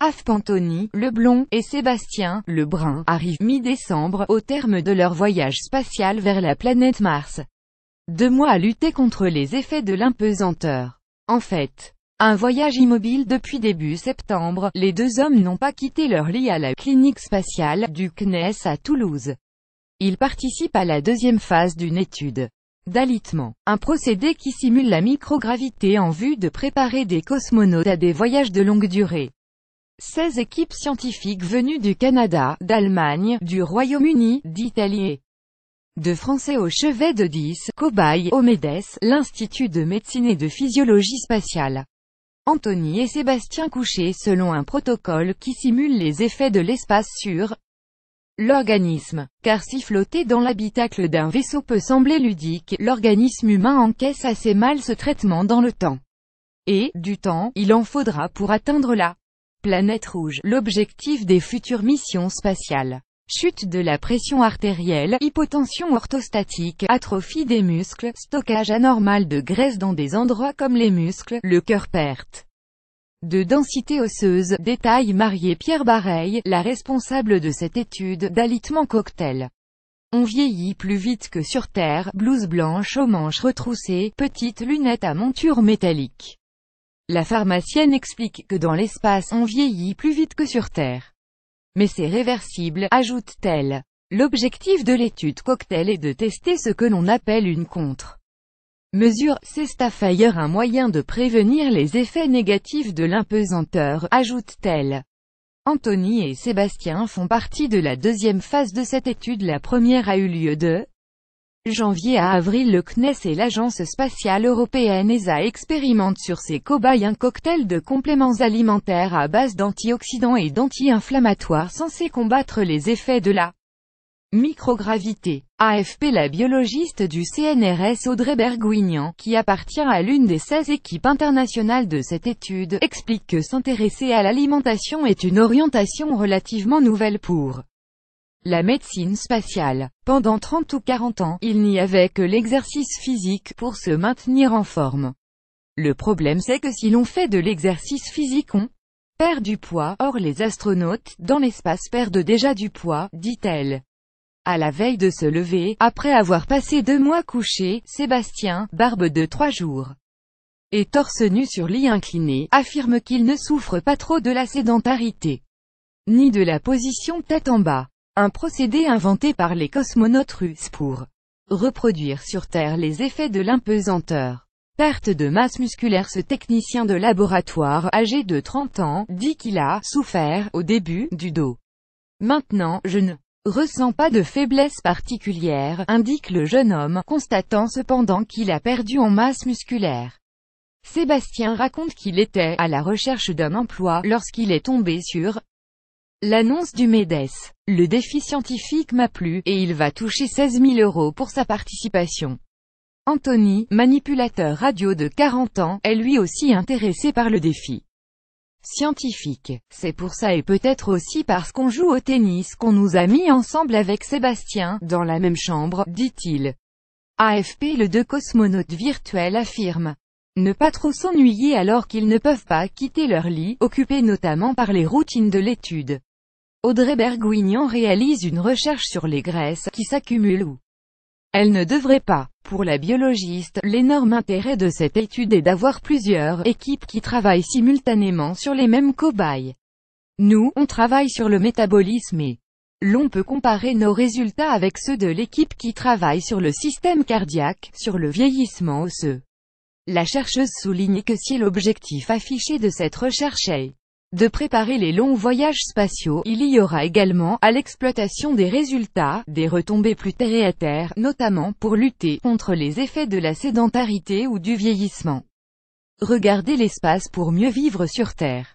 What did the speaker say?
Afp Anthony, le blond, et Sébastien, le brun, arrivent mi-décembre, au terme de leur voyage spatial vers la planète Mars. 2 mois à lutter contre les effets de l'impesanteur. En fait, un voyage immobile depuis début septembre, les 2 hommes n'ont pas quitté leur lit à la clinique spatiale du CNES à Toulouse. Ils participent à la 2e phase d'une étude d'alitement, un procédé qui simule la microgravité en vue de préparer des cosmonautes à des voyages de longue durée. 16 équipes scientifiques venues du Canada, d'Allemagne, du Royaume-Uni, d'Italie et de Français au chevet de 10 cobayes au MEDES, l'Institut de médecine et de physiologie spatiale. Anthony et Sébastien couchés selon un protocole qui simule les effets de l'espace sur l'organisme. Car si flotter dans l'habitacle d'un vaisseau peut sembler ludique, l'organisme humain encaisse assez mal ce traitement dans le temps. Et, du temps, il en faudra pour atteindre la planète rouge, l'objectif des futures missions spatiales. Chute de la pression artérielle, hypotension orthostatique, atrophie des muscles, stockage anormal de graisse dans des endroits comme les muscles, le cœur, perte de densité osseuse, détaille Marie-Pierre Bareil, la responsable de cette étude d'alitement cocktail. On vieillit plus vite que sur Terre, blouse blanche aux manches retroussées, petites lunettes à monture métallique. La pharmacienne explique que dans l'espace on vieillit plus vite que sur Terre. Mais c'est réversible, ajoute-t-elle. L'objectif de l'étude cocktail est de tester ce que l'on appelle une contre-mesure, c'est Staffire, un moyen de prévenir les effets négatifs de l'impesanteur, ajoute-t-elle. Anthony et Sébastien font partie de la 2e phase de cette étude. La première a eu lieu de janvier à avril. Le CNES et l'Agence spatiale européenne ESA expérimentent sur ces cobayes un cocktail de compléments alimentaires à base d'antioxydants et d'anti-inflammatoires censés combattre les effets de la microgravité. AFP. La biologiste du CNRS Audrey Bergouignan, qui appartient à l'une des 16 équipes internationales de cette étude, explique que s'intéresser à l'alimentation est une orientation relativement nouvelle pour la médecine spatiale. Pendant 30 ou 40 ans, il n'y avait que l'exercice physique pour se maintenir en forme. Le problème c'est que si l'on fait de l'exercice physique on perd du poids, or les astronautes, dans l'espace perdent déjà du poids, dit-elle. À la veille de se lever, après avoir passé 2 mois couché, Sébastien, barbe de 3 jours et torse nu sur lit incliné, affirme qu'il ne souffre pas trop de la sédentarité, ni de la position tête en bas. Un procédé inventé par les cosmonautes russes pour reproduire sur Terre les effets de l'impesanteur. Perte de masse musculaire. Ce technicien de laboratoire, âgé de 30 ans, dit qu'il a souffert, au début, du dos. Maintenant, je ne ressens pas de faiblesse particulière, indique le jeune homme, constatant cependant qu'il a perdu en masse musculaire. Sébastien raconte qu'il était à la recherche d'un emploi lorsqu'il est tombé sur l'annonce du MEDES. Le défi scientifique m'a plu, et il va toucher 16 000 € pour sa participation. Anthony, manipulateur radio de 40 ans, est lui aussi intéressé par le défi scientifique. C'est pour ça et peut-être aussi parce qu'on joue au tennis qu'on nous a mis ensemble avec Sébastien, dans la même chambre, dit-il. AFP. Le 2 cosmonautes virtuels affirment ne pas trop s'ennuyer alors qu'ils ne peuvent pas quitter leur lit, occupés notamment par les routines de l'étude. Audrey Bergouignan réalise une recherche sur les graisses qui s'accumulent ou elles ne devraient pas. Pour la biologiste, l'énorme intérêt de cette étude est d'avoir plusieurs équipes qui travaillent simultanément sur les mêmes cobayes. Nous, on travaille sur le métabolisme et l'on peut comparer nos résultats avec ceux de l'équipe qui travaille sur le système cardiaque, sur le vieillissement osseux. La chercheuse souligne que si l'objectif affiché de cette recherche est de préparer les longs voyages spatiaux, il y aura également, à l'exploitation des résultats, des retombées plus terre à terre, notamment pour lutter contre les effets de la sédentarité ou du vieillissement. Regardez l'espace pour mieux vivre sur Terre.